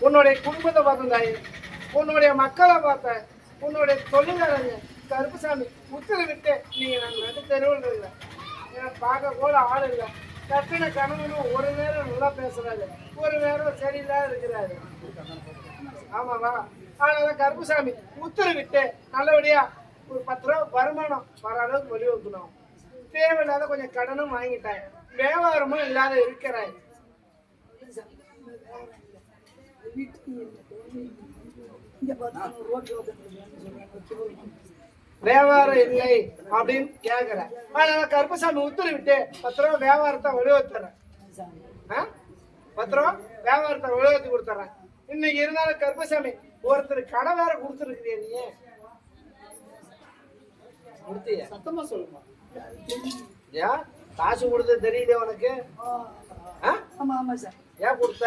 உன்னுடைய குடும்பத்தை பார்த்தேன் தாயே, உன்னுடைய மக்களை பார்த்தேன், உன்னுடைய தொழிலாளங்க கருப்புசாமி உத்தரவிட்டு நீங்க நாங்கள் நடு தெருவில் இல்லை, எனக்கு பார்க்க கூட ஆள் இல்லை. கட்டின கணவனும் ஒரு நேரம் நல்லா பேசுறாரு, ஒரு நேரம் சரியில்லாத இருக்கிறாரு. ஆமாவா? அதனால கருப்புசாமி உத்தரவிட்டு நல்லபடியா ஒரு 10 ரூபா வருமானம் வர அளவுக்கு வழிவகுக்கணும். தேவையில்லாத கொஞ்சம் கடனும் வாங்கிட்டேன், வியாபாரமும் இல்லாத இருக்கிறாய். வியாபாரம் இல்லை அப்படின்னு கேக்குற. அதனால கருப்பசாமி உத்தரவிட்டு 10 ரூபா வியாபாரத்தை வழிவகுத்துறேன். 10 ரூபா வியாபாரத்தை வழிவகுத்து கொடுத்துறேன். இன்னைக்கு இருந்தாலும் கருப்பசாமி ஒருத்தர் கடை வேற கொடுத்துருக்கிறிய, நீ கொடுத்திய? சத்தமா சொல்லுமா? ஏன் காசு கொடுத்து தெரியுது உனக்கு? ஏன் கொடுத்த?